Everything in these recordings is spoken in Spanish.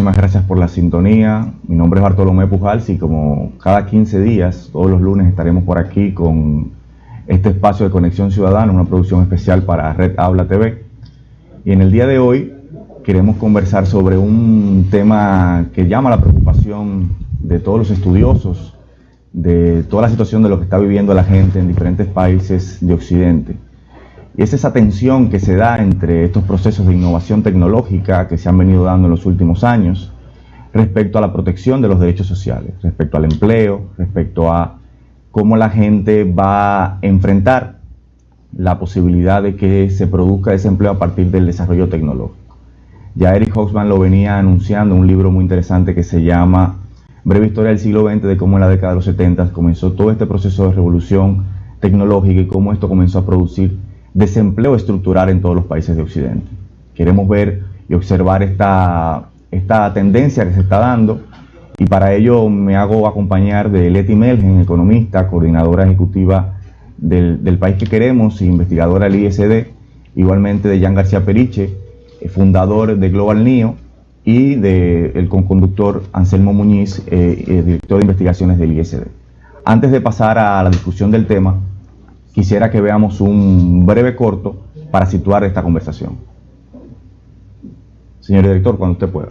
muchísimas gracias por la sintonía. Mi nombre es Bartolomé Pujals y como cada 15 días, todos los lunes estaremos por aquí con este espacio de Conexión Ciudadana, una producción especial para Red Habla TV. Y en el día de hoy queremos conversar sobre un tema que llama la preocupación de todos los estudiosos, de toda la situación de lo que está viviendo la gente en diferentes países de Occidente. Y es esa tensión que se da entre estos procesos de innovación tecnológica que se han venido dando en los últimos años respecto a la protección de los derechos sociales, respecto al empleo, respecto a cómo la gente va a enfrentar la posibilidad de que se produzca desempleo a partir del desarrollo tecnológico. Ya Eric Hobsbawm lo venía anunciando en un libro muy interesante que se llama Breve Historia del siglo XX, de cómo en la década de los 70 comenzó todo este proceso de revolución tecnológica y cómo esto comenzó a producir desempleo estructural en todos los países de Occidente. Queremos ver y observar esta tendencia que se está dando, y para ello me hago acompañar de Leti Melgen, economista, coordinadora ejecutiva del país que queremos, investigadora del ISD, igualmente de Jan García Periche, fundador de Global NEO, y del conductor Anselmo Muñiz, director de investigaciones del ISD. Antes de pasar a la discusión del tema, quisiera que veamos un breve corto para situar esta conversación. Señor director, cuando usted pueda.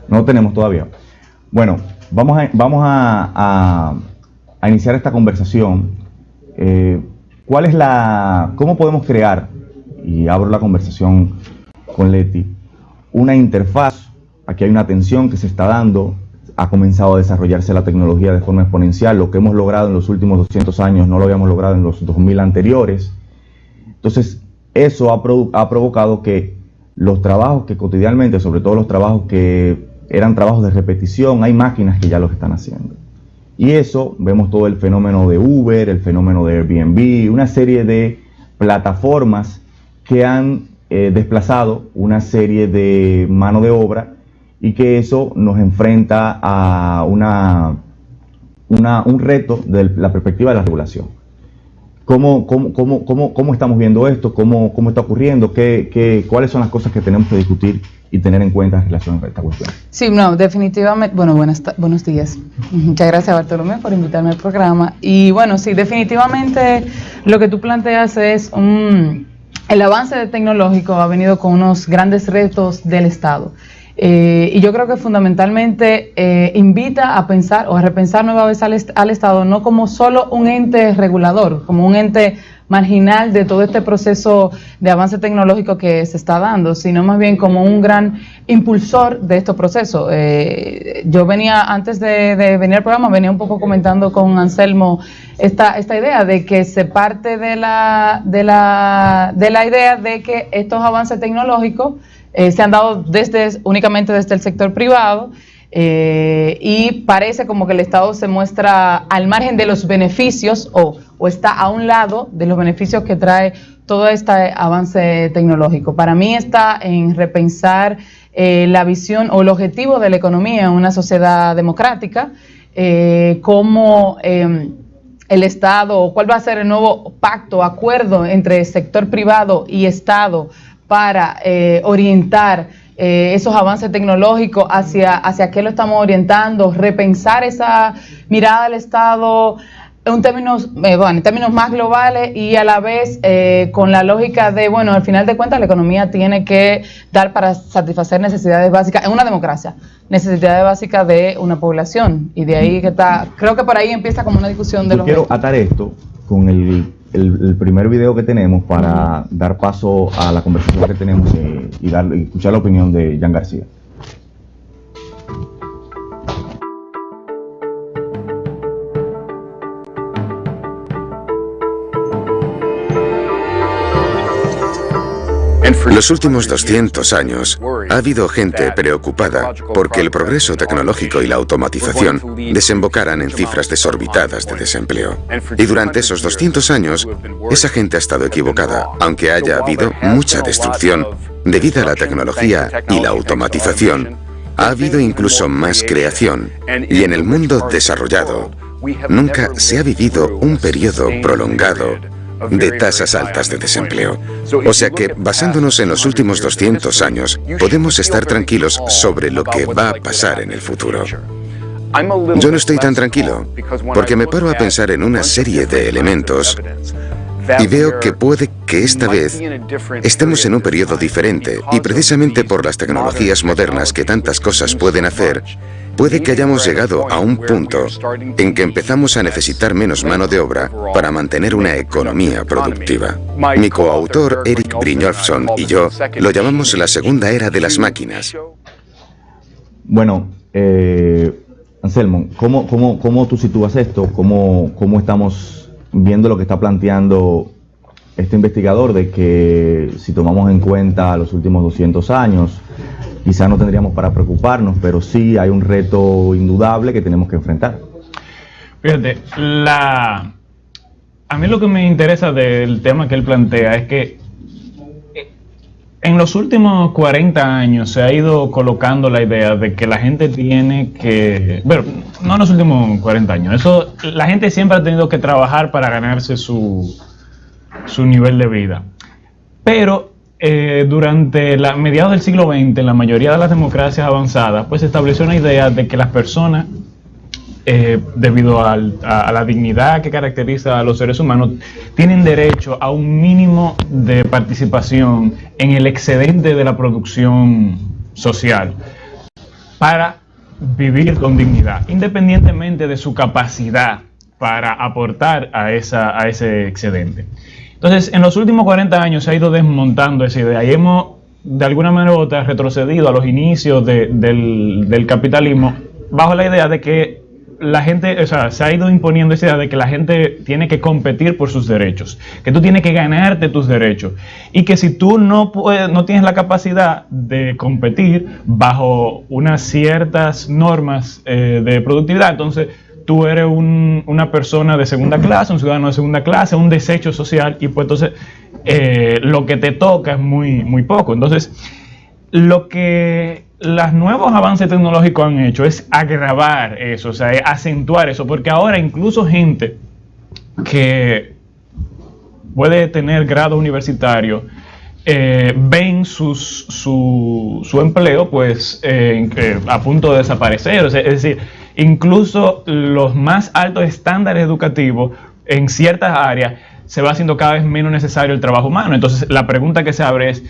No lo tenemos todavía. Bueno, vamos a iniciar esta conversación. ¿Cómo podemos crear, y abro la conversación con Leti, una interfaz? Aquí hay una tensión que se está dando. Ha comenzado a desarrollarse la tecnología de forma exponencial. Lo que hemos logrado en los últimos 200 años no lo habíamos logrado en los 2000 anteriores. Entonces, eso ha provocado que los trabajos que cotidianamente, sobre todo los trabajos que eran trabajos de repetición, hay máquinas que ya los están haciendo. Y eso, vemos todo el fenómeno de Uber, el fenómeno de Airbnb, una serie de plataformas que han desplazado una serie de mano de obra, y que eso nos enfrenta a un reto de la perspectiva de la regulación. ¿Cómo estamos viendo esto? ¿Cómo está ocurriendo? ¿Cuáles son las cosas que tenemos que discutir y tener en cuenta en relación a esta cuestión? Sí, no, definitivamente. Bueno, buenos días. Muchas gracias, Bartolomé, por invitarme al programa. Y bueno, sí, definitivamente lo que tú planteas es el avance tecnológico ha venido con unos grandes retos del Estado. Y yo creo que fundamentalmente invita a pensar o a repensar nueva vez al Estado no como solo un ente regulador, como un ente marginal de todo este proceso de avance tecnológico que se está dando, sino más bien como un gran impulsor de estos procesos. Yo venía, antes de venir al programa, venía un poco comentando con Anselmo esta idea de que se parte de la idea de que estos avances tecnológicos se han dado únicamente desde el sector privado, y parece como que el Estado se muestra al margen de los beneficios o está a un lado de los beneficios que trae todo este avance tecnológico. Para mí está en repensar la visión o el objetivo de la economía en una sociedad democrática, cómo el Estado, o cuál va a ser el nuevo pacto, acuerdo entre sector privado y Estado para orientar esos avances tecnológicos hacia qué lo estamos orientando, repensar esa mirada del Estado en términos más globales, y a la vez con la lógica de, bueno, al final de cuentas la economía tiene que dar para satisfacer necesidades básicas en una democracia, necesidades básicas de una población, y de ahí creo que por ahí empieza como una discusión de los... Quiero atar esto con el primer video que tenemos para dar paso a la conversación que tenemos y escuchar la opinión de Jan García. Los últimos 200 años ha habido gente preocupada porque el progreso tecnológico y la automatización desembocaran en cifras desorbitadas de desempleo. Y durante esos 200 años, esa gente ha estado equivocada, aunque haya habido mucha destrucción debido a la tecnología y la automatización. Ha habido incluso más creación, y en el mundo desarrollado nunca se ha vivido un periodo prolongado de tasas altas de desempleo. O sea que, basándonos en los últimos 200 años, podemos estar tranquilos sobre lo que va a pasar en el futuro. Yo no estoy tan tranquilo, porque me paro a pensar en una serie de elementos y veo que puede que esta vez estemos en un periodo diferente, y precisamente por las tecnologías modernas que tantas cosas pueden hacer, puede que hayamos llegado a un punto en que empezamos a necesitar menos mano de obra para mantener una economía productiva. Mi coautor Eric Brynjolfsson y yo lo llamamos la segunda era de las máquinas. Bueno, Anselmo, ¿cómo tú sitúas esto? ¿Cómo estamos viendo lo que está planteando este investigador de que si tomamos en cuenta los últimos 200 años, quizás no tendríamos para preocuparnos, pero sí hay un reto indudable que tenemos que enfrentar? Fíjate, a mí lo que me interesa del tema que él plantea es que en los últimos 40 años se ha ido colocando la idea de que la gente tiene que... Bueno, no en los últimos 40 años. La gente siempre ha tenido que trabajar para ganarse su nivel de vida. Pero durante mediados del siglo XX, en la mayoría de las democracias avanzadas, pues se estableció una idea de que las personas, debido a la dignidad que caracteriza a los seres humanos, tienen derecho a un mínimo de participación en el excedente de la producción social para vivir con dignidad, independientemente de su capacidad para aportar a ese excedente. Entonces, en los últimos 40 años se ha ido desmontando esa idea y hemos, de alguna manera u otra, retrocedido a los inicios del capitalismo bajo la idea de que la gente, o sea, se ha ido imponiendo esa idea de que la gente tiene que competir por sus derechos, que tú tienes que ganarte tus derechos, y que si tú no tienes la capacidad de competir bajo unas ciertas normas de productividad, entonces tú eres una persona de segunda clase, un ciudadano de segunda clase, un desecho social, y pues entonces lo que te toca es muy poco. Entonces, lo que los nuevos avances tecnológicos han hecho es agravar eso, o sea, acentuar eso, porque ahora incluso gente que puede tener grado universitario ven su empleo pues a punto de desaparecer. O sea, es decir, incluso los más altos estándares educativos en ciertas áreas se va haciendo cada vez menos necesario el trabajo humano. Entonces la pregunta que se abre es,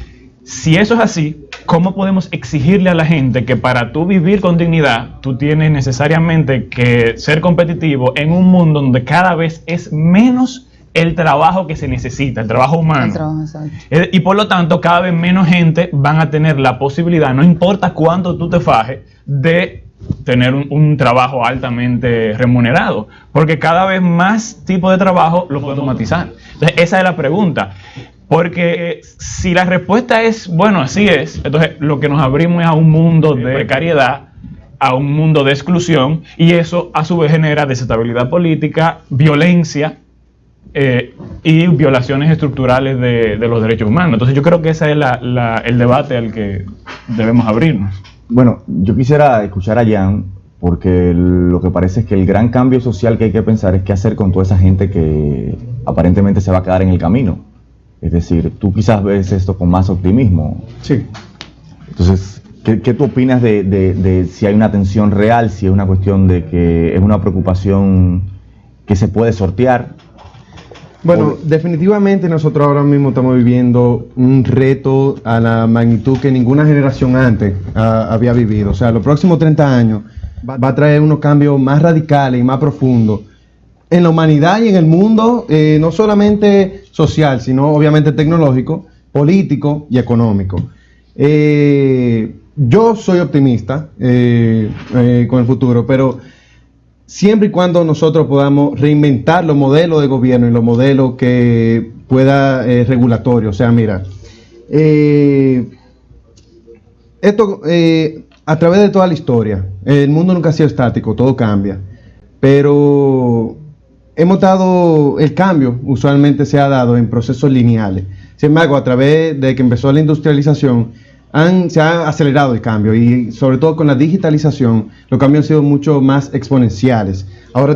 si eso es así, ¿cómo podemos exigirle a la gente que para tú vivir con dignidad, tú tienes necesariamente que ser competitivo en un mundo donde cada vez es menos el trabajo que se necesita, el trabajo humano? Y por lo tanto, cada vez menos gente van a tener la posibilidad, no importa cuánto tú te fajes, de tener un trabajo altamente remunerado, porque cada vez más tipos de trabajo lo pueden automatizar. Entonces, esa es la pregunta. Porque si la respuesta es, bueno, así es, entonces lo que nos abrimos es a un mundo de precariedad, a un mundo de exclusión, y eso a su vez genera desestabilidad política, violencia y violaciones estructurales de los derechos humanos. Entonces yo creo que ese es el debate al que debemos abrirnos. Bueno, yo quisiera escuchar a Jan, porque lo que parece es que el gran cambio social que hay que pensar es qué hacer con toda esa gente que aparentemente se va a quedar en el camino. Es decir, tú quizás ves esto con más optimismo. Sí. Entonces, ¿qué tú opinas de si hay una tensión real, si es una cuestión de que es una preocupación que se puede sortear? Bueno, definitivamente nosotros ahora mismo estamos viviendo un reto a la magnitud que ninguna generación antes había vivido. O sea, los próximos 30 años va a traer unos cambios más radicales y más profundos en la humanidad y en el mundo, no solamente social, sino obviamente tecnológico, político y económico. Yo soy optimista con el futuro, pero siempre y cuando nosotros podamos reinventar los modelos de gobierno y los modelos que pueda regulatorios. O sea, mira, esto a través de toda la historia, el mundo nunca ha sido estático, todo cambia, pero hemos dado, el cambio usualmente se ha dado en procesos lineales. Sin embargo, a través de que empezó la industrialización, se ha acelerado el cambio, y sobre todo con la digitalización, los cambios han sido mucho más exponenciales. Ahora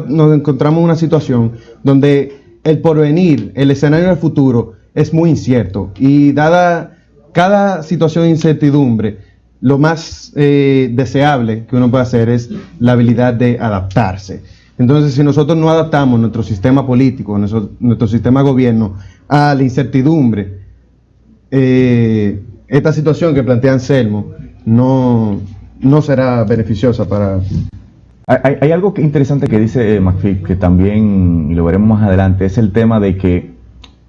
nos encontramos en una situación donde el porvenir, el escenario del futuro es muy incierto, y dada cada situación de incertidumbre, lo más deseable que uno puede hacer es la habilidad de adaptarse. Entonces, si nosotros no adaptamos nuestro sistema político, nuestro sistema de gobierno a la incertidumbre, esta situación que plantea Anselmo no será beneficiosa para... Hay algo interesante que dice McPhee, que también lo veremos más adelante, es el tema de que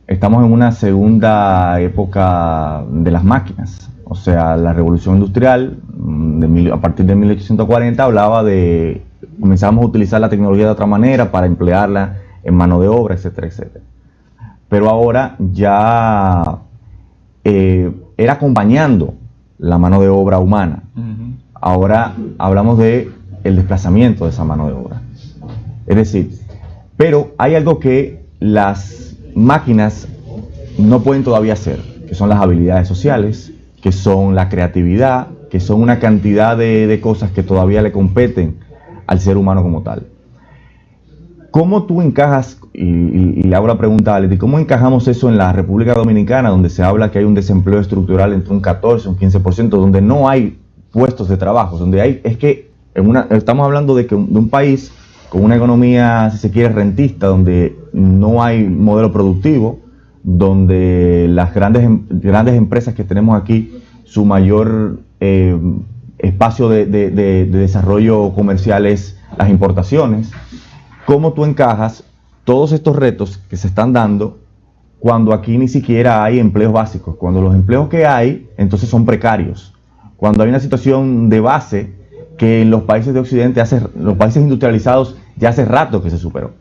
estamos en una segunda época de las máquinas. O sea, la revolución industrial, a partir de 1840, hablaba de comenzamos a utilizar la tecnología de otra manera para emplearla en mano de obra, etcétera, etcétera. Pero ahora ya era acompañando la mano de obra humana. Ahora hablamos de el desplazamiento de esa mano de obra. Es decir, pero hay algo que las máquinas no pueden todavía hacer, que son las habilidades sociales, que son la creatividad, que son una cantidad de cosas que todavía le competen al ser humano como tal. ¿Cómo tú encajas, y le hago la pregunta a Aleti, cómo encajamos eso en la República Dominicana, donde se habla que hay un desempleo estructural entre un 14 y un 15%, donde no hay puestos de trabajo, donde hay, es que estamos hablando de un país con una economía, si se quiere, rentista, donde no hay modelo productivo, donde las grandes empresas que tenemos aquí, su mayor espacio de desarrollo comercial es las importaciones. ¿Cómo tú encajas todos estos retos que se están dando cuando aquí ni siquiera hay empleos básicos? Cuando los empleos que hay, entonces son precarios. Cuando hay una situación de base que en los países de Occidente, los países industrializados, ya hace rato que se superó.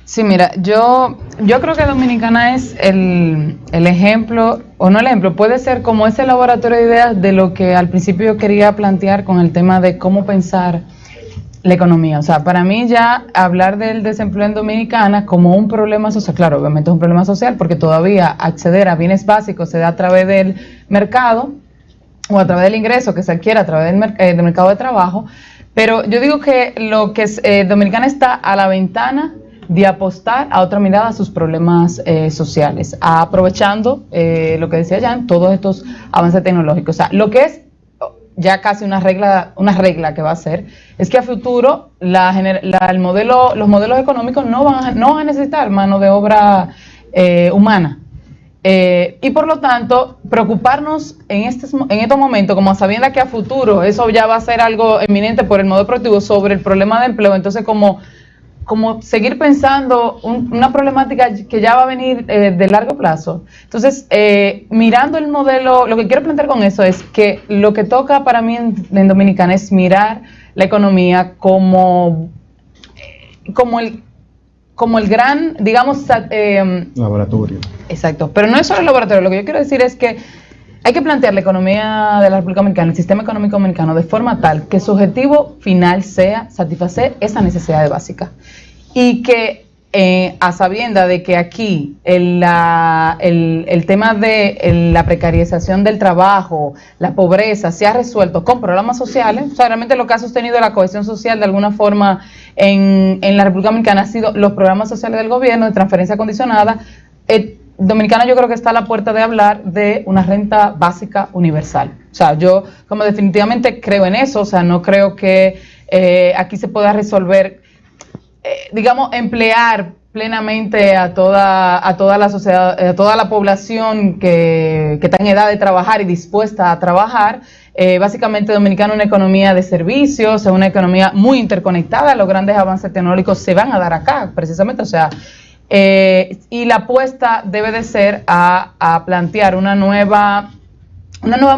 Sí, mira, yo creo que Dominicana es el ejemplo, o no el ejemplo, puede ser como ese laboratorio de ideas de lo que al principio yo quería plantear con el tema de cómo pensar la economía. O sea, para mí ya hablar del desempleo en Dominicana como un problema social, claro, obviamente es un problema social porque todavía acceder a bienes básicos se da a través del mercado o a través del ingreso que se adquiere a través del mercado de trabajo, pero yo digo que lo que es Dominicana está a la ventana de apostar a otra mirada a sus problemas sociales, aprovechando lo que decía Jan, todos estos avances tecnológicos. O sea, lo que es ya casi una regla que va a ser, es que a futuro los modelos económicos no van a necesitar mano de obra humana. Y por lo tanto, preocuparnos en estos momentos, como sabiendo que a futuro eso ya va a ser algo eminente por el modelo productivo sobre el problema de empleo, entonces como seguir pensando una problemática que ya va a venir de largo plazo. Entonces, mirando el modelo, lo que quiero plantear con eso es que lo que toca para mí en Dominicana es mirar la economía como el gran, digamos, laboratorio. Exacto, pero no es solo el laboratorio, lo que yo quiero decir es que hay que plantear la economía de la República Dominicana, el sistema económico dominicano, de forma tal que su objetivo final sea satisfacer esa necesidad básica. Y que, a sabienda de que aquí el tema de la precarización del trabajo, la pobreza, se ha resuelto con programas sociales, o sea, realmente lo que ha sostenido la cohesión social de alguna forma en la República Dominicana ha sido los programas sociales del gobierno de transferencia condicionada. Dominicana yo creo que está a la puerta de hablar de una renta básica universal. O sea, yo como definitivamente creo en eso, o sea, no creo que aquí se pueda resolver, digamos, emplear plenamente a toda la sociedad, a toda la población que está en edad de trabajar y dispuesta a trabajar. Básicamente Dominicana es una economía de servicios, es una economía muy interconectada, los grandes avances tecnológicos se van a dar acá, precisamente, o sea, y la apuesta debe de ser a plantear una nueva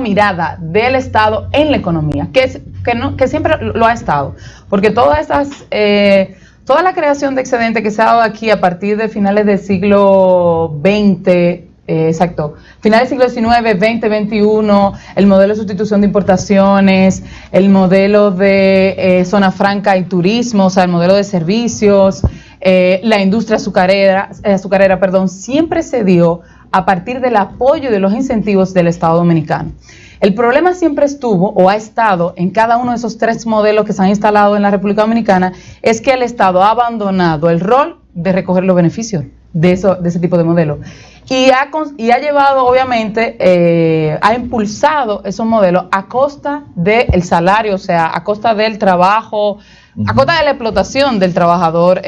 mirada del Estado en la economía, que siempre lo ha estado, porque toda la creación de excedente que se ha dado aquí a partir de finales del siglo XX, finales del siglo XIX, XX, XXI, el modelo de sustitución de importaciones, el modelo de zona franca y turismo, o sea, el modelo de servicios, la industria azucarera, siempre se dio a partir del apoyo y de los incentivos del Estado dominicano. El problema siempre estuvo o ha estado en cada uno de esos tres modelos que se han instalado en la República Dominicana, es que el Estado ha abandonado el rol de recoger los beneficios de ese tipo de modelo. Y ha llevado, obviamente, ha impulsado esos modelos a costa del salario, o sea, a costa del trabajo, a costa de la explotación del trabajador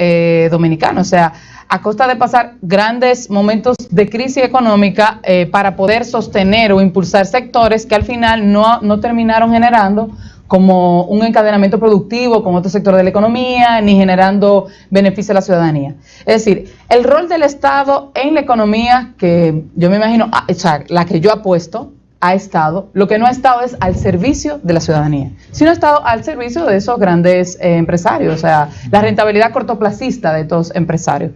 dominicano, o sea, a costa de pasar grandes momentos de crisis económica para poder sostener o impulsar sectores que al final no terminaron generando como un encadenamiento productivo con otro sector de la economía, ni generando beneficio a la ciudadanía. Es decir, el rol del Estado en la economía, que yo me imagino, o sea, la que yo apuesto, ha estado, lo que no ha estado es al servicio de la ciudadanía, sino ha estado al servicio de esos grandes empresarios, o sea, la rentabilidad cortoplacista de estos empresarios.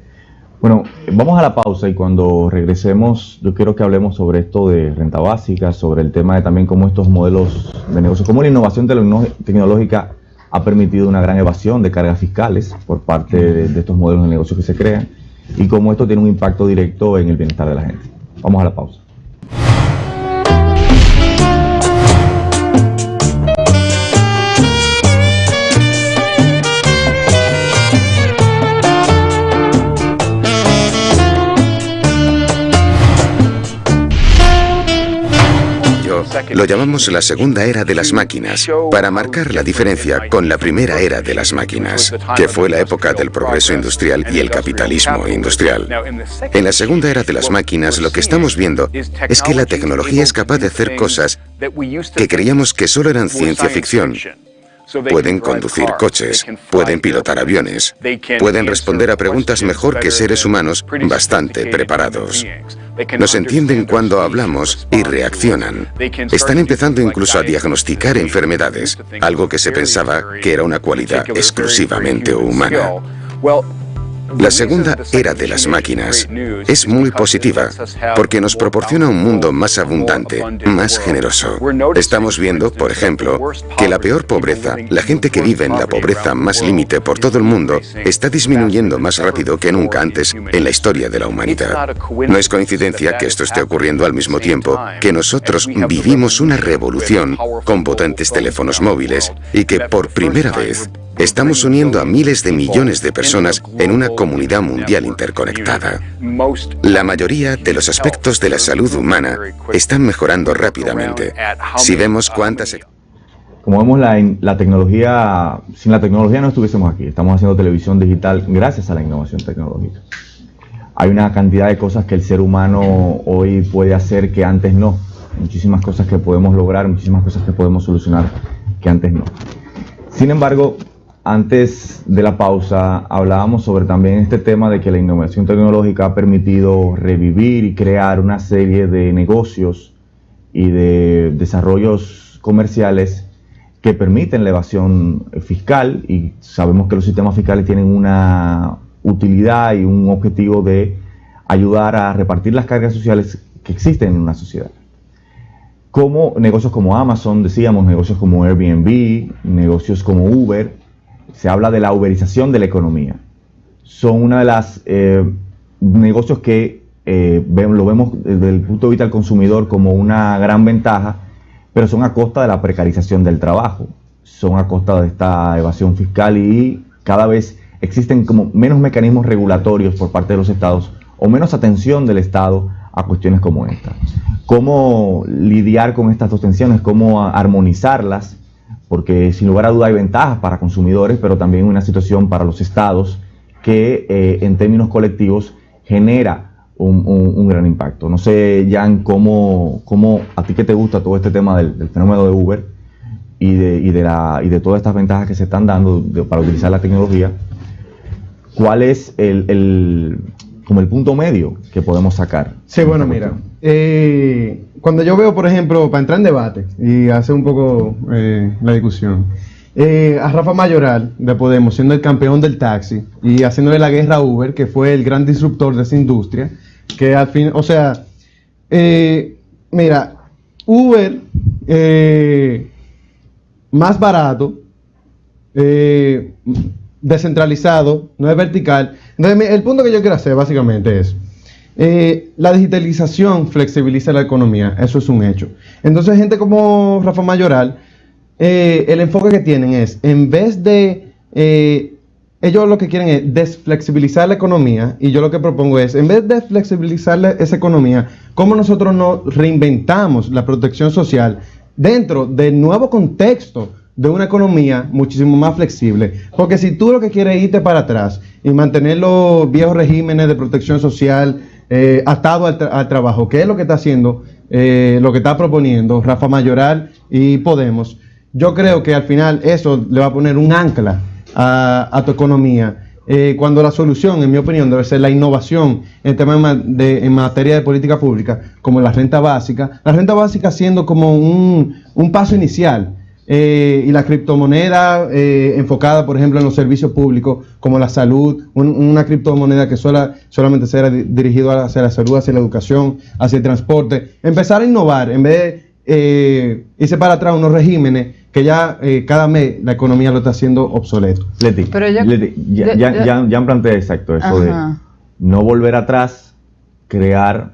Bueno, vamos a la pausa y cuando regresemos yo quiero que hablemos sobre esto de renta básica, sobre el tema de también cómo estos modelos de negocio, cómo la innovación tecnológica ha permitido una gran evasión de cargas fiscales por parte de estos modelos de negocio que se crean y cómo esto tiene un impacto directo en el bienestar de la gente. Vamos a la pausa. Lo llamamos la segunda era de las máquinas, para marcar la diferencia con la primera era de las máquinas, que fue la época del progreso industrial y el capitalismo industrial. En la segunda era de las máquinas, lo que estamos viendo es que la tecnología es capaz de hacer cosas que creíamos que solo eran ciencia ficción. Pueden conducir coches, pueden pilotar aviones, pueden responder a preguntas mejor que seres humanos bastante preparados. Nos entienden cuando hablamos y reaccionan. Están empezando incluso a diagnosticar enfermedades, algo que se pensaba que era una cualidad exclusivamente humana. La segunda era de las máquinas es muy positiva porque nos proporciona un mundo más abundante, más generoso. Estamos viendo, por ejemplo, que la peor pobreza, la gente que vive en la pobreza más límite por todo el mundo, está disminuyendo más rápido que nunca antes en la historia de la humanidad. No es coincidencia que esto esté ocurriendo al mismo tiempo que nosotros vivimos una revolución con potentes teléfonos móviles y que por primera vez estamos uniendo a miles de millones de personas en una comunidad mundial interconectada. La mayoría de los aspectos de la salud humana están mejorando rápidamente. Si vemos cuántas... Como vemos, la tecnología, sin la tecnología no estuviésemos aquí. Estamos haciendo televisión digital gracias a la innovación tecnológica. Hay una cantidad de cosas que el ser humano hoy puede hacer que antes no. Muchísimas cosas que podemos lograr, muchísimas cosas que podemos solucionar que antes no. Sin embargo, antes de la pausa hablábamos sobre también este tema de que la innovación tecnológica ha permitido revivir y crear una serie de negocios y de desarrollos comerciales que permiten la evasión fiscal, y sabemos que los sistemas fiscales tienen una utilidad y un objetivo de ayudar a repartir las cargas sociales que existen en una sociedad. Como negocios como Amazon, decíamos, negocios como Airbnb, negocios como Uber. Se habla de la uberización de la economía. Son una de las negocios que lo vemos desde el punto de vista del consumidor como una gran ventaja, pero son a costa de la precarización del trabajo, son a costa de esta evasión fiscal y cada vez existen como menos mecanismos regulatorios por parte de los estados o menos atención del Estado a cuestiones como esta. ¿Cómo lidiar con estas dos tensiones? ¿Cómo armonizarlas? Porque sin lugar a duda hay ventajas para consumidores, pero también una situación para los estados que en términos colectivos genera un gran impacto. No sé, Jan, cómo a ti que te gusta todo este tema del fenómeno de Uber y de todas estas ventajas que se están dando para utilizar la tecnología, ¿cuál es como el punto medio que podemos sacar? Sí, bueno, mira, cuando yo veo, por ejemplo, para entrar en debate y hacer un poco la discusión, a Rafa Mayoral de Podemos siendo el campeón del taxi y haciéndole la guerra a Uber, que fue el gran disruptor de esa industria, que al fin, o sea, mira, Uber más barato, descentralizado, no es vertical. Entonces, el punto que yo quiero hacer básicamente es la digitalización flexibiliza la economía, eso es un hecho. Entonces, gente como Rafa Mayoral, el enfoque que tienen es, en vez de ellos lo que quieren es desflexibilizar la economía, y yo lo que propongo es, en vez de desflexibilizar esa economía, ¿cómo nosotros no reinventamos la protección social dentro del nuevo contexto de una economía muchísimo más flexible? Porque si tú lo que quieres es irte para atrás y mantener los viejos regímenes de protección social atados al trabajo, que es lo que está haciendo, lo que está proponiendo Rafa Mayoral y Podemos, yo creo que al final eso le va a poner un ancla a tu economía, cuando la solución, en mi opinión, debe ser la innovación en temas en materia de política pública, como la renta básica siendo como un paso inicial, y la criptomoneda enfocada, por ejemplo, en los servicios públicos, como la salud, una criptomoneda que solamente sea dirigida hacia la salud, hacia la educación, hacia el transporte, empezar a innovar, en vez de irse para atrás unos regímenes que ya cada mes la economía lo está haciendo obsoleto. Leti, ya planteé exacto eso de no volver atrás, crear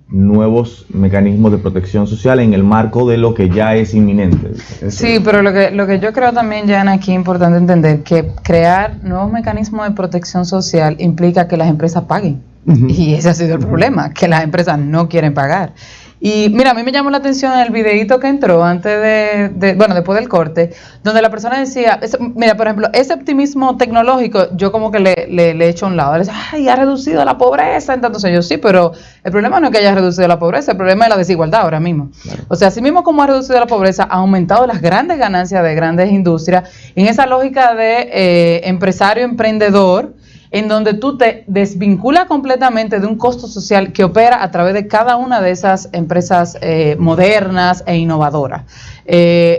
nuevos mecanismos de protección social en el marco de lo que ya es inminente. Sí, pero lo que yo creo también, Jan, aquí es importante entender que crear nuevos mecanismos de protección social implica que las empresas paguen. Y ese ha sido el problema, que las empresas no quieren pagar. Y mira, a mí me llamó la atención el videíto que entró antes después del corte, donde la persona decía, mira, por ejemplo, ese optimismo tecnológico, yo como que le echo a un lado. Le dice, ay, ha reducido la pobreza. Entonces yo, sí, pero el problema no es que haya reducido la pobreza, el problema es la desigualdad ahora mismo. Claro. O sea, así mismo como ha reducido la pobreza, ha aumentado las grandes ganancias de grandes industrias, en esa lógica de empresario, emprendedor, en donde tú te desvinculas completamente de un costo social que opera a través de cada una de esas empresas modernas e innovadoras.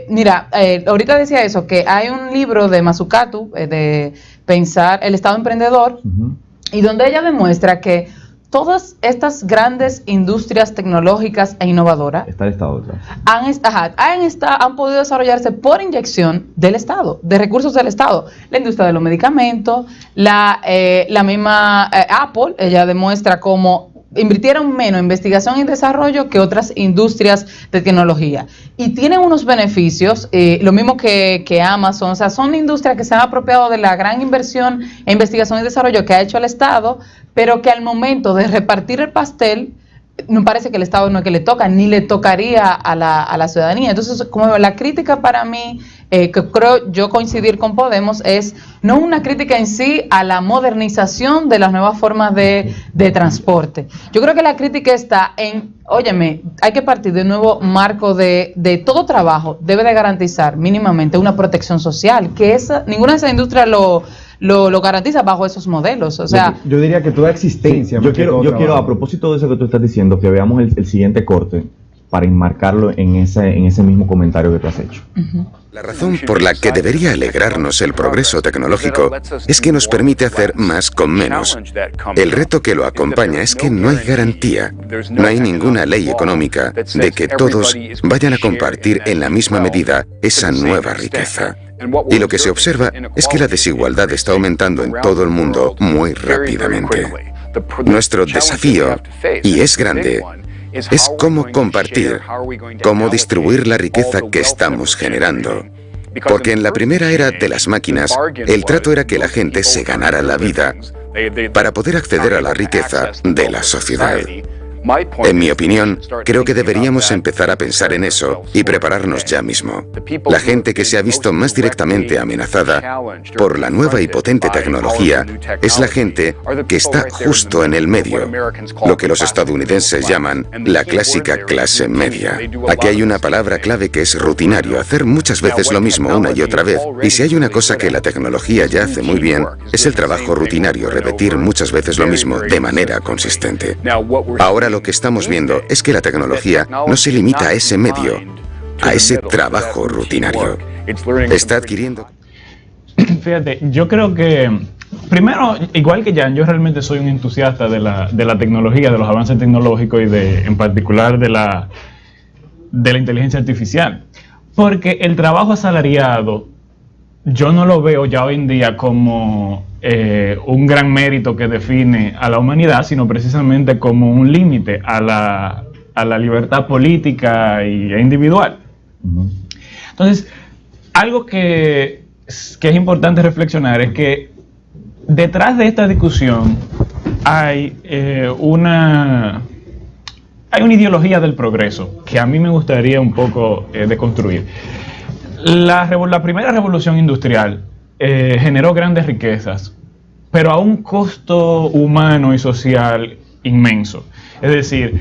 Mira, ahorita decía eso, que hay un libro de Mazzucato, de Pensar el Estado Emprendedor, y donde ella demuestra que todas estas grandes industrias tecnológicas e innovadoras está el Estado detrás. Han podido desarrollarse por inyección del Estado, de recursos del Estado. La industria de los medicamentos, la misma Apple, ella demuestra cómo invirtieron menos en investigación y desarrollo que otras industrias de tecnología. Y tienen unos beneficios, lo mismo que Amazon. O sea, son industrias que se han apropiado de la gran inversión en investigación y desarrollo que ha hecho el Estado, pero que al momento de repartir el pastel, no parece que el Estado no es que le toca, ni le tocaría a la ciudadanía. Entonces, como la crítica para mí, que creo yo coincidir con Podemos, es no una crítica en sí a la modernización de las nuevas formas de transporte. Yo creo que la crítica está en, óyeme, hay que partir de un nuevo marco de todo trabajo, debe de garantizar mínimamente una protección social, que ninguna de esas industrias lo garantiza bajo esos modelos. O sea, yo diría que toda existencia. Yo quiero, a propósito de eso que tú estás diciendo, que veamos el siguiente corte para enmarcarlo en ese mismo comentario que tú has hecho. La razón por la que debería alegrarnos el progreso tecnológico es que nos permite hacer más con menos. El reto que lo acompaña es que no hay garantía, no hay ninguna ley económica de que todos vayan a compartir en la misma medida esa nueva riqueza. Y lo que se observa es que la desigualdad está aumentando en todo el mundo muy rápidamente. Nuestro desafío, y es grande, es cómo compartir, cómo distribuir la riqueza que estamos generando. Porque en la primera era de las máquinas, el trato era que la gente se ganara la vida para poder acceder a la riqueza de la sociedad. En mi opinión, creo que deberíamos empezar a pensar en eso y prepararnos ya mismo. La gente que se ha visto más directamente amenazada por la nueva y potente tecnología es la gente que está justo en el medio, lo que los estadounidenses llaman la clásica clase media. Aquí hay una palabra clave que es rutinario, hacer muchas veces lo mismo una y otra vez. Y si hay una cosa que la tecnología ya hace muy bien, es el trabajo rutinario, repetir muchas veces lo mismo de manera consistente. Ahora lo que estamos viendo es que la tecnología no se limita a ese medio, a ese trabajo rutinario. Está adquiriendo... Fíjate, yo creo que, primero, igual que Jan, yo realmente soy un entusiasta de la tecnología, de los avances tecnológicos y en particular de la inteligencia artificial. Porque el trabajo asalariado, yo no lo veo ya hoy en día como un gran mérito que define a la humanidad, sino precisamente como un límite a la libertad política e individual. Entonces, algo que es importante reflexionar es que detrás de esta discusión hay una ideología del progreso que a mí me gustaría un poco deconstruir. La primera revolución industrial generó grandes riquezas, pero a un costo humano y social inmenso. Es decir,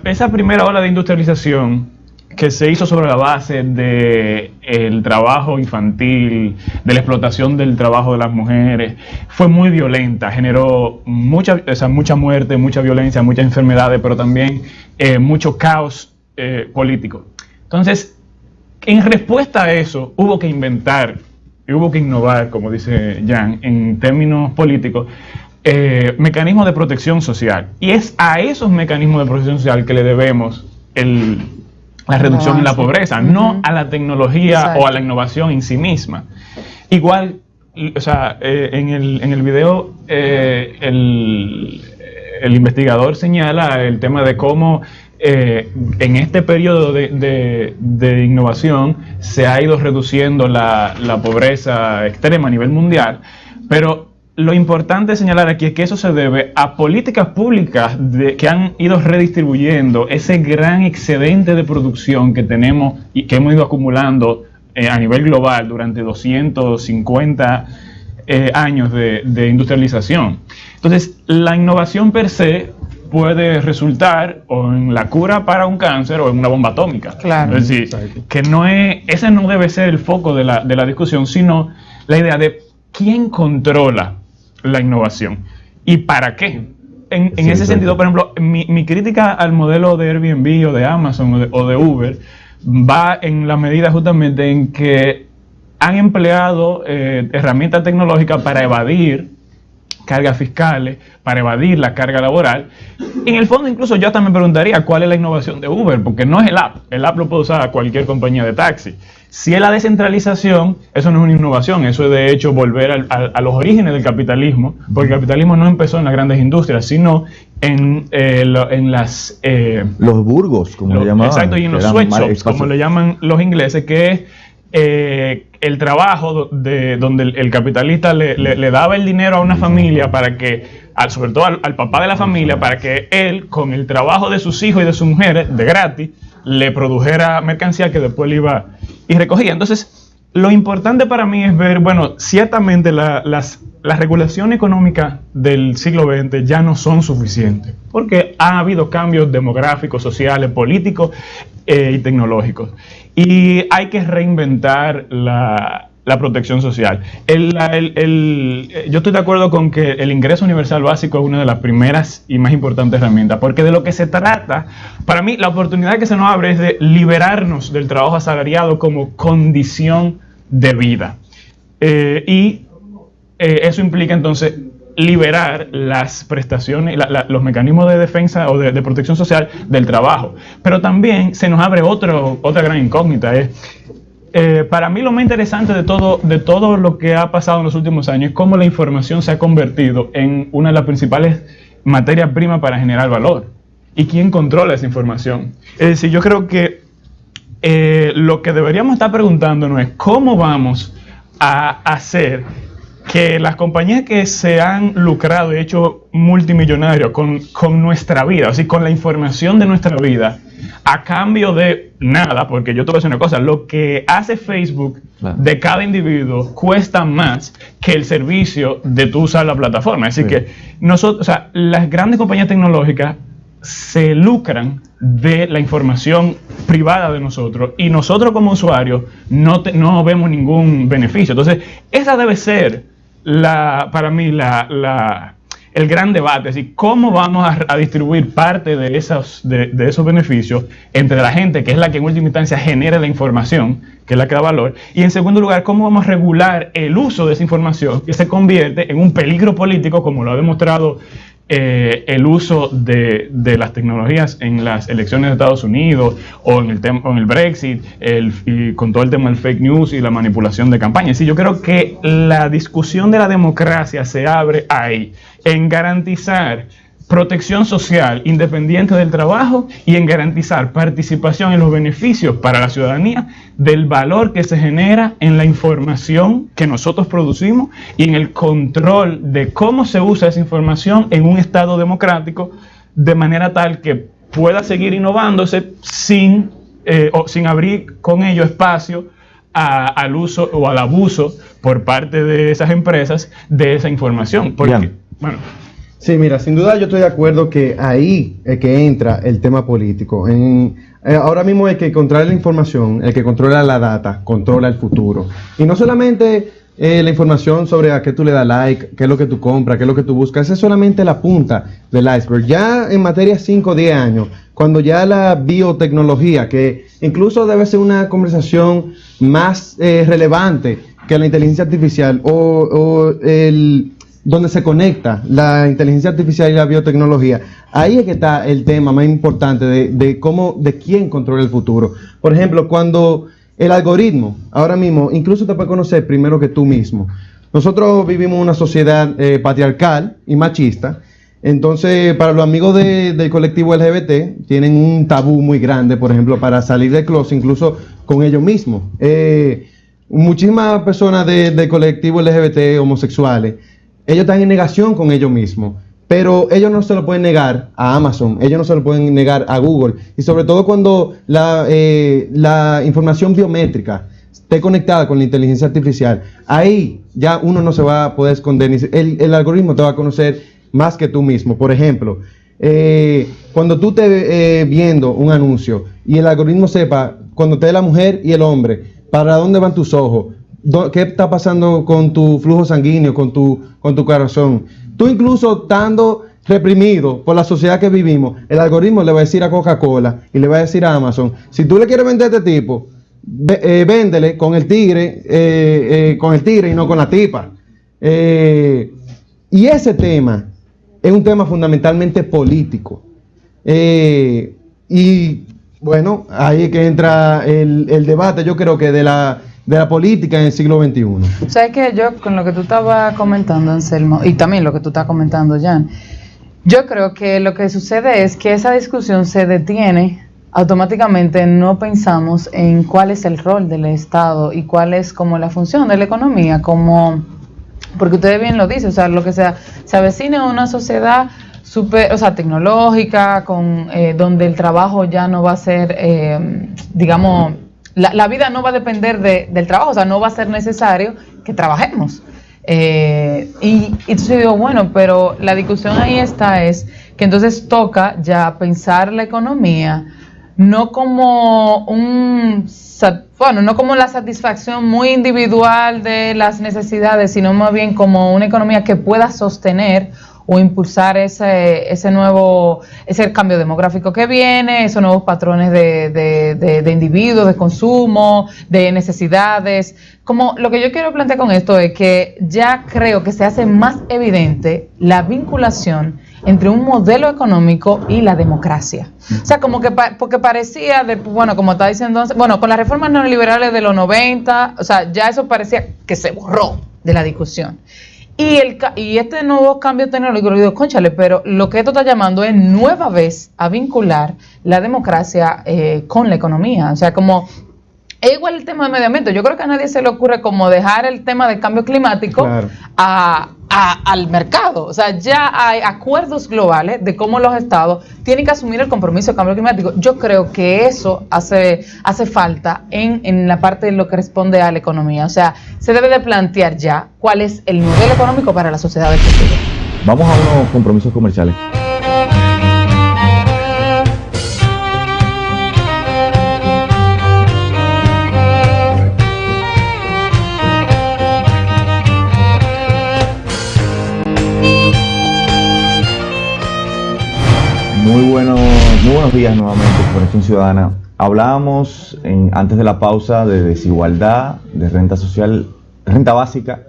esa primera ola de industrialización que se hizo sobre la base del trabajo infantil, de la explotación del trabajo de las mujeres, fue muy violenta, generó mucha muerte, mucha violencia, muchas enfermedades, pero también mucho caos político. Entonces, en respuesta a eso, hubo que inventar y hubo que innovar, como dice Jan, en términos políticos, mecanismos de protección social. Y es a esos mecanismos de protección social que le debemos la reducción en la pobreza, no a la tecnología. Exacto. O a la innovación en sí misma. Igual, o sea, en el video el investigador señala el tema de cómo en este periodo de innovación se ha ido reduciendo la pobreza extrema a nivel mundial, pero lo importante señalar aquí es que eso se debe a políticas públicas que han ido redistribuyendo ese gran excedente de producción que tenemos y que hemos ido acumulando a nivel global durante 250 años de industrialización. Entonces, la innovación per se puede resultar o en la cura para un cáncer o en una bomba atómica. Claro. Es decir, que ese no debe ser el foco de la discusión, sino la idea de quién controla la innovación y para qué. En ese sentido, por ejemplo, mi crítica al modelo de Airbnb o de Amazon o de Uber va en la medida justamente en que han empleado herramientas tecnológicas para evadir cargas fiscales, para evadir la carga laboral. En el fondo, incluso yo también preguntaría cuál es la innovación de Uber, porque no es el app lo puede usar cualquier compañía de taxi. Si es la descentralización, eso no es una innovación, eso es de hecho volver a los orígenes del capitalismo, porque el capitalismo no empezó en las grandes industrias, sino en las... los burgos, como le llamaban. Exacto, y en los sweatshops, como le llaman los ingleses, que es el trabajo donde el capitalista le daba el dinero a una familia para que, sobre todo al papá de la familia, para que él, con el trabajo de sus hijos y de sus mujeres, de gratis, le produjera mercancía que después le iba y recogía. Entonces, lo importante para mí es ver, bueno, ciertamente la regulación económica del siglo XX ya no son suficientes, porque ha habido cambios demográficos, sociales, políticos y tecnológicos. Y hay que reinventar la protección social. Yo estoy de acuerdo con que el ingreso universal básico es una de las primeras y más importantes herramientas, porque de lo que se trata, para mí, la oportunidad que se nos abre es de liberarnos del trabajo asalariado como condición de vida. Eso implica entonces liberar las prestaciones, los mecanismos de defensa o de protección social del trabajo. Pero también se nos abre otra gran incógnita. Para mí lo más interesante de todo lo que ha pasado en los últimos años es cómo la información se ha convertido en una de las principales materias primas para generar valor. ¿Y quién controla esa información? Es decir, yo creo que lo que deberíamos estar preguntándonos es cómo vamos a hacer que las compañías que se han lucrado y hecho multimillonarios con nuestra vida, así con la información de nuestra vida, a cambio de nada, porque yo te voy a decir una cosa, lo que hace Facebook de cada individuo cuesta más que el servicio de tú usar la plataforma. Así que nosotros, o sea, las grandes compañías tecnológicas se lucran de la información privada de nosotros y nosotros como usuarios no vemos ningún beneficio. Entonces, esa debe ser para mí el gran debate, es decir, cómo vamos a distribuir parte de esos beneficios entre la gente, que es la que en última instancia genera la información, que es la que da valor, y en segundo lugar, cómo vamos a regular el uso de esa información que se convierte en un peligro político, como lo ha demostrado el uso de las tecnologías en las elecciones de Estados Unidos o en el Brexit y con todo el tema del fake news y la manipulación de campañas. Sí, yo creo que la discusión de la democracia se abre ahí, en garantizar protección social independiente del trabajo y en garantizar participación en los beneficios para la ciudadanía del valor que se genera en la información que nosotros producimos y en el control de cómo se usa esa información en un Estado democrático, de manera tal que pueda seguir innovándose sin abrir con ello espacio al uso o al abuso por parte de esas empresas de esa información. Porque, bueno, sí, mira, sin duda yo estoy de acuerdo que ahí es que entra el tema político. Ahora mismo el que controla la información, el que controla la data, controla el futuro. Y no solamente la información sobre a qué tú le das like, qué es lo que tú compras, qué es lo que tú buscas, esa es solamente la punta del iceberg. Ya en materia 5 o 10 años, cuando ya la biotecnología, que incluso debe ser una conversación más relevante que la inteligencia artificial donde se conecta la inteligencia artificial y la biotecnología, ahí es que está el tema más importante de quién controla el futuro. Por ejemplo, cuando el algoritmo, ahora mismo, incluso te puede conocer primero que tú mismo. Nosotros vivimos en una sociedad patriarcal y machista, entonces para los amigos del colectivo LGBT tienen un tabú muy grande, por ejemplo, para salir del closet, incluso con ellos mismos. Muchísimas personas del colectivo LGBT homosexuales, ellos están en negación con ellos mismos, pero ellos no se lo pueden negar a Amazon, ellos no se lo pueden negar a Google, y sobre todo cuando la información biométrica esté conectada con la inteligencia artificial, ahí ya uno no se va a poder esconder, el algoritmo te va a conocer más que tú mismo. Por ejemplo, cuando tú estés viendo un anuncio y el algoritmo sepa, cuando te dé la mujer y el hombre, para dónde van tus ojos, qué está pasando con tu flujo sanguíneo, con tu corazón. Tú incluso estando reprimido por la sociedad que vivimos, el algoritmo le va a decir a Coca-Cola y le va a decir a Amazon, si tú le quieres vender a este tipo, véndele con el tigre y no con la tipa. Y ese tema es un tema fundamentalmente político. Y bueno, ahí es que entra el debate, yo creo que de la política en el siglo XXI. ¿Sabes qué? Yo, con lo que tú estabas comentando, Anselmo, y también lo que tú estás comentando, Jan, yo creo que lo que sucede es que esa discusión se detiene automáticamente, no pensamos en cuál es el rol del Estado y cuál es como la función de la economía, porque ustedes bien lo dicen, o sea, lo que se avecina una sociedad tecnológica, donde el trabajo ya no va a ser, digamos, la vida no va a depender del trabajo, o sea, no va a ser necesario que trabajemos. Y entonces digo, bueno, pero la discusión ahí es que entonces toca ya pensar la economía no como no como la satisfacción muy individual de las necesidades, sino más bien como una economía que pueda sostener o impulsar ese cambio demográfico que viene, esos nuevos patrones de individuos, de consumo, de necesidades. Como lo que yo quiero plantear con esto es que ya creo que se hace más evidente la vinculación entre un modelo económico y la democracia. O sea, como que porque parecía, como está diciendo, con las reformas neoliberales de los 90, o sea, ya eso parecía que se borró de la discusión. Y este nuevo cambio tecnológico, le digo, cónchale, pero lo que esto está llamando es nueva vez a vincular la democracia con la economía. O sea, como es igual el tema del medio ambiente. Yo creo que a nadie se le ocurre como dejar el tema del cambio climático, claro, al mercado. O sea, ya hay acuerdos globales de cómo los estados tienen que asumir el compromiso del cambio climático. Yo creo que eso hace falta en la parte de lo que responde a la economía. O sea, se debe de plantear ya cuál es el modelo económico para la sociedad del futuro. Vamos a unos compromisos comerciales. Muy buenos días nuevamente, Conexión Ciudadana. Hablábamos antes de la pausa de desigualdad, de renta social, renta básica.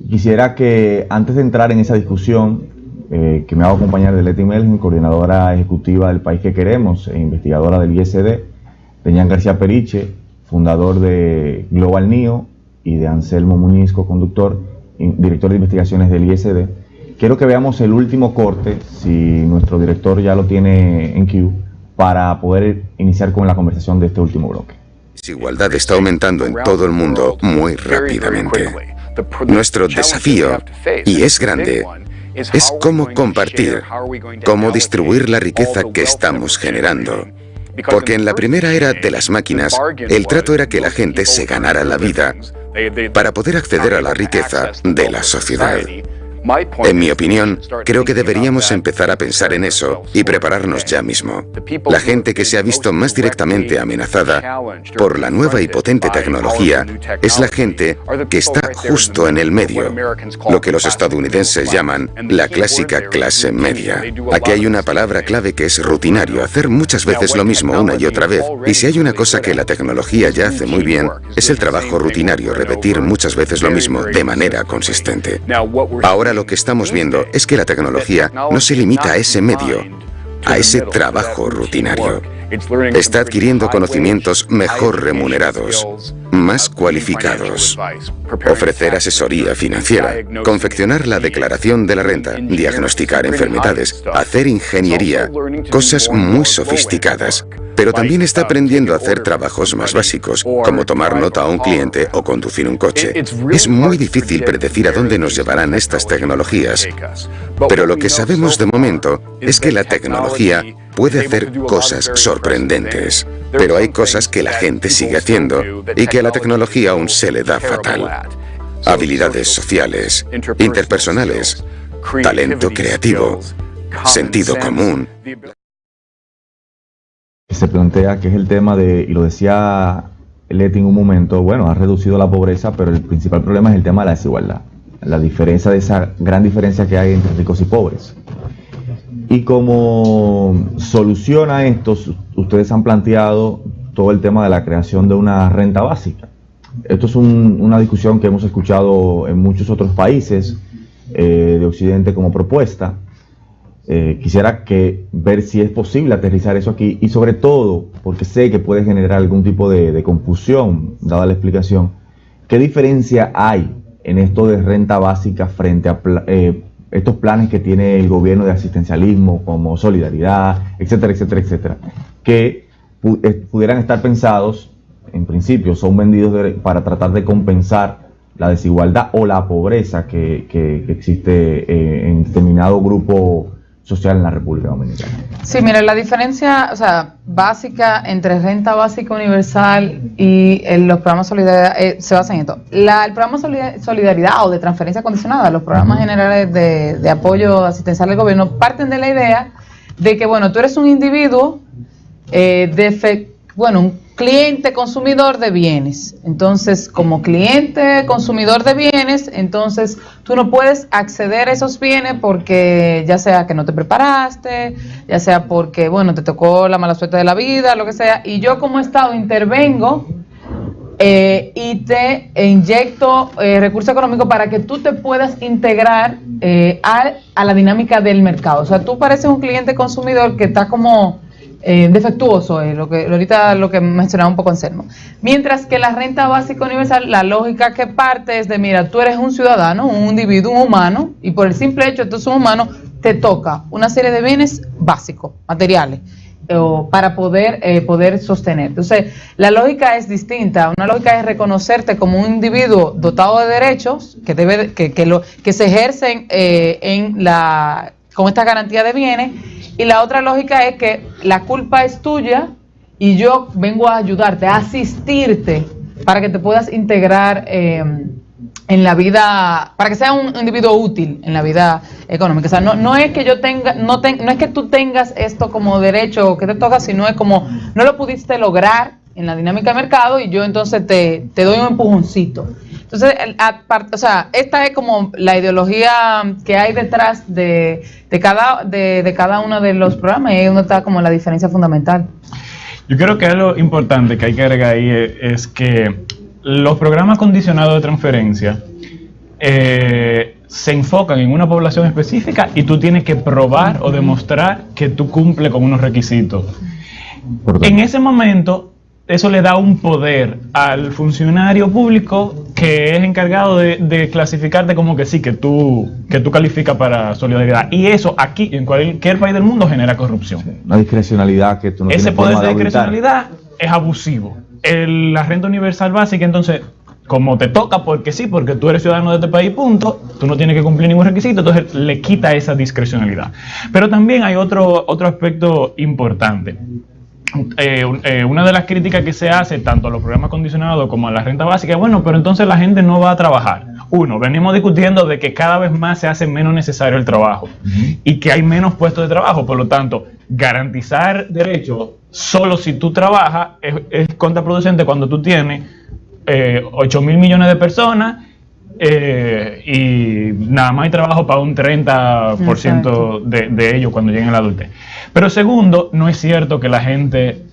Quisiera que antes de entrar en esa discusión, que me haga acompañar de Leti Melgen, coordinadora ejecutiva del País que Queremos e investigadora del ISD, de Jan García Periche, fundador de Global NIO, y de Anselmo Muñiz, co-conductor, director de investigaciones del ISD, quiero que veamos el último corte, si nuestro director ya lo tiene en queue, para poder iniciar con la conversación de este último bloque. La desigualdad está aumentando en todo el mundo muy rápidamente. Nuestro desafío, y es grande, es cómo compartir, cómo distribuir la riqueza que estamos generando. Porque en la primera era de las máquinas, el trato era que la gente se ganara la vida para poder acceder a la riqueza de la sociedad. En mi opinión, creo que deberíamos empezar a pensar en eso y prepararnos ya mismo. La gente que se ha visto más directamente amenazada por la nueva y potente tecnología es la gente que está justo en el medio, lo que los estadounidenses llaman la clásica clase media. Aquí hay una palabra clave que es rutinario, hacer muchas veces lo mismo una y otra vez. Y si hay una cosa que la tecnología ya hace muy bien, es el trabajo rutinario, repetir muchas veces lo mismo de manera consistente. Ahora lo que estamos viendo es que la tecnología no se limita a ese medio, a ese trabajo rutinario. Está adquiriendo conocimientos mejor remunerados, más cualificados, ofrecer asesoría financiera, confeccionar la declaración de la renta, diagnosticar enfermedades, hacer ingeniería, cosas muy sofisticadas. Pero también está aprendiendo a hacer trabajos más básicos, como tomar nota a un cliente o conducir un coche. Es muy difícil predecir a dónde nos llevarán estas tecnologías. Pero lo que sabemos de momento es que la tecnología puede hacer cosas sorprendentes. Pero hay cosas que la gente sigue haciendo y que a la tecnología aún se le da fatal. Habilidades sociales, interpersonales, talento creativo, sentido común. Se plantea que es el tema de, y lo decía Leti en un momento, bueno, ha reducido la pobreza, pero el principal problema es el tema de la desigualdad, la diferencia de esa gran diferencia que hay entre ricos y pobres. Y como solución a esto, ustedes han planteado todo el tema de la creación de una renta básica. Esto es una discusión que hemos escuchado en muchos otros países de Occidente como propuesta. Quisiera ver si es posible aterrizar eso aquí y sobre todo, porque sé que puede generar algún tipo de confusión, dada la explicación, ¿qué diferencia hay en esto de renta básica frente a estos planes que tiene el gobierno de asistencialismo como solidaridad, etcétera, etcétera, etcétera, que pudieran estar pensados, en principio son vendidos para tratar de compensar la desigualdad o la pobreza que existe en determinado grupo social en la República Dominicana? Sí, mira, la diferencia, o sea, básica entre renta básica universal y los programas solidaridad se basa en esto. El programa solidaridad o de transferencia condicionada, los programas generales de apoyo asistencial del gobierno, parten de la idea de que, bueno, tú eres un individuo, un cliente consumidor de bienes. Entonces, como cliente consumidor de bienes, entonces tú no puedes acceder a esos bienes porque ya sea que no te preparaste, ya sea porque, bueno, te tocó la mala suerte de la vida, lo que sea, y yo como Estado intervengo y te inyecto recursos económicos para que tú te puedas integrar a la dinámica del mercado. O sea, tú pareces un cliente consumidor que está como defectuoso, ahorita lo que mencionaba un poco Anselmo. Mientras que la renta básica universal, la lógica que parte es de, mira, tú eres un ciudadano, un individuo, un humano, y por el simple hecho de que tú eres un humano, te toca una serie de bienes básicos, materiales, para poder sostener. Entonces, la lógica es distinta. Una lógica es reconocerte como un individuo dotado de derechos que se ejercen con esta garantía de bienes. Y la otra lógica es que la culpa es tuya y yo vengo a ayudarte, a asistirte para que te puedas integrar en la vida, para que sea un individuo útil en la vida económica. O sea, no es que yo no es que tú tengas esto como derecho que te toca, sino es como no lo pudiste lograr en la dinámica de mercado y yo entonces te doy un empujoncito. Entonces, esta es como la ideología que hay detrás de cada uno de los programas y ahí es donde está como la diferencia fundamental. Yo creo que algo importante que hay que agregar ahí es que los programas condicionados de transferencia se enfocan en una población específica y tú tienes que probar o demostrar que tú cumples con unos requisitos. En ese momento, eso le da un poder al funcionario público que es encargado de clasificarte como que sí, que tú calificas para solidaridad. Y eso aquí, en cualquier país del mundo, genera corrupción. Una discrecionalidad que tú no Ese tienes poder forma de auditar. discrecionalidad es abusivo. La renta universal básica, entonces, como te toca porque sí, porque tú eres ciudadano de este país, punto, tú no tienes que cumplir ningún requisito, entonces le quita esa discrecionalidad. Pero también hay otro aspecto importante. Una de las críticas que se hace tanto a los programas condicionados como a la renta básica es, bueno, pero entonces la gente no va a trabajar. Venimos discutiendo de que cada vez más se hace menos necesario el trabajo y que hay menos puestos de trabajo, por lo tanto, garantizar derechos solo si tú trabajas es contraproducente cuando tú tienes 8.000 millones de personas y nada más hay trabajo para un 30% de ellos cuando lleguen a la adultez. Pero segundo, no es cierto que la gente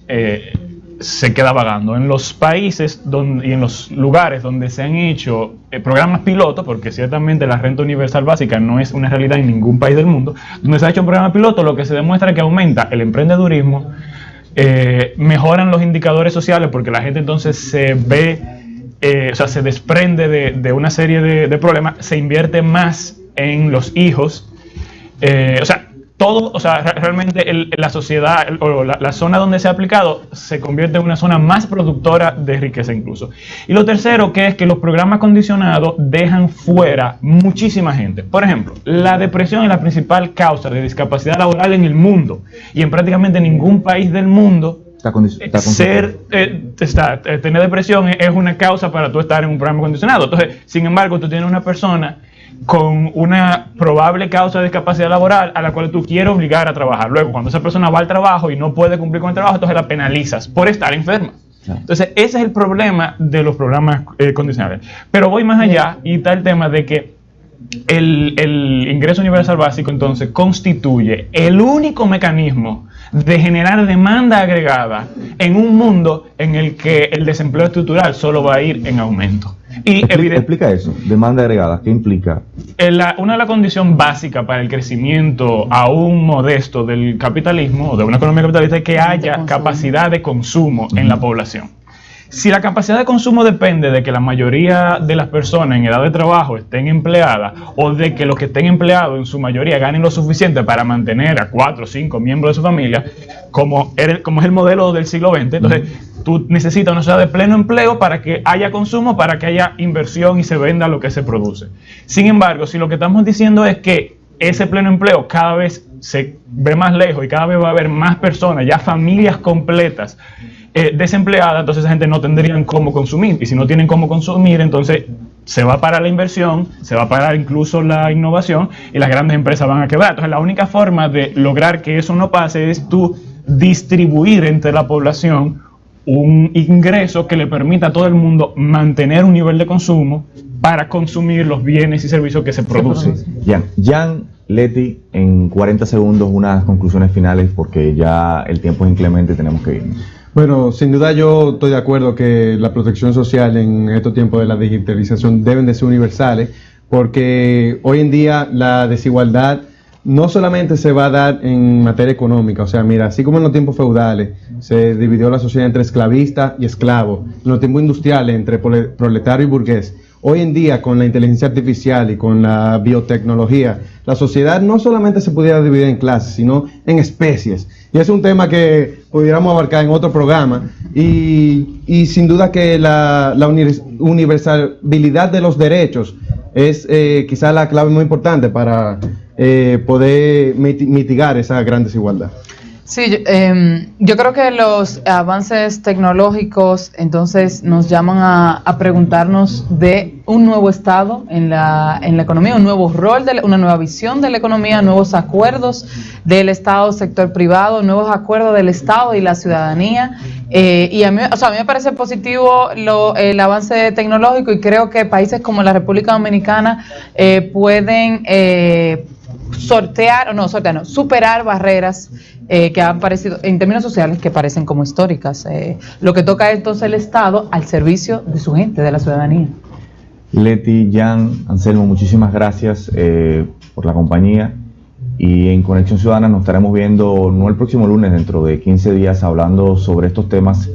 se queda vagando. En los países y en los lugares donde se han hecho programas pilotos, porque ciertamente la renta universal básica no es una realidad en ningún país del mundo, donde se ha hecho un programa piloto, lo que se demuestra es que aumenta el emprendedurismo, mejoran los indicadores sociales porque la gente entonces se ve, se desprende de una serie de problemas, se invierte más en los hijos, realmente la sociedad o la zona donde se ha aplicado se convierte en una zona más productora de riqueza incluso. Y lo tercero, que es que los programas condicionados dejan fuera muchísima gente. Por ejemplo, la depresión es la principal causa de discapacidad laboral en el mundo y en prácticamente ningún país del mundo. Tener depresión es una causa para tú estar en un programa condicionado. Entonces, sin embargo, tú tienes una persona con una probable causa de discapacidad laboral a la cual tú quieres obligar a trabajar. Luego, cuando esa persona va al trabajo y no puede cumplir con el trabajo, entonces la penalizas por estar enferma. Entonces, ese es el problema de los programas condicionales. Pero voy más allá y está el tema de que el ingreso universal básico entonces constituye el único mecanismo de generar demanda agregada en un mundo en el que el desempleo estructural solo va a ir en aumento. Y explica eso, demanda agregada, ¿qué implica? Una de las condiciones básicas para el crecimiento aún modesto del capitalismo o de una economía capitalista es que haya capacidad de consumo en la población. Si la capacidad de consumo depende de que la mayoría de las personas en edad de trabajo estén empleadas o de que los que estén empleados en su mayoría ganen lo suficiente para mantener a 4 o 5 miembros de su familia, como es el modelo del siglo XX, entonces tú necesitas una sociedad de pleno empleo para que haya consumo, para que haya inversión y se venda lo que se produce. Sin embargo, si lo que estamos diciendo es que ese pleno empleo cada vez se ve más lejos y cada vez va a haber más personas, ya familias completas, desempleada, entonces esa gente no tendrían cómo consumir, y si no tienen cómo consumir, entonces se va a parar la inversión, se va a parar incluso la innovación y las grandes empresas van a quebrar. Entonces la única forma de lograr que eso no pase es tú distribuir entre la población un ingreso que le permita a todo el mundo mantener un nivel de consumo para consumir los bienes y servicios que se producen. Jan, Leti, en 40 segundos unas conclusiones finales porque ya el tiempo es inclemente y tenemos que irnos. Bueno, sin duda yo estoy de acuerdo que la protección social en estos tiempos de la digitalización deben de ser universales, porque hoy en día la desigualdad no solamente se va a dar en materia económica, o sea, mira, así como en los tiempos feudales se dividió la sociedad entre esclavista y esclavo, en los tiempos industriales entre proletario y burgués, hoy en día con la inteligencia artificial y con la biotecnología, la sociedad no solamente se pudiera dividir en clases, sino en especies. Y es un tema que pudiéramos abarcar en otro programa. Y sin duda que la universalidad de los derechos es quizá la clave muy importante para poder mitigar esa gran desigualdad. Sí, yo creo que los avances tecnológicos entonces nos llaman a preguntarnos de un nuevo estado en la economía, un nuevo rol, una nueva visión de la economía, nuevos acuerdos del Estado, sector privado, nuevos acuerdos del Estado y la ciudadanía. Y a mí me parece positivo el avance tecnológico y creo que países como la República Dominicana pueden superar barreras que han parecido, en términos sociales, que parecen como históricas. Lo que toca es entonces el Estado al servicio de su gente, de la ciudadanía. Leti, Jan, Anselmo, muchísimas gracias por la compañía, y en Conexión Ciudadana nos estaremos viendo no el próximo lunes, dentro de 15 días, hablando sobre estos temas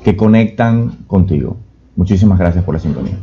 que conectan contigo. Muchísimas gracias por la sintonía.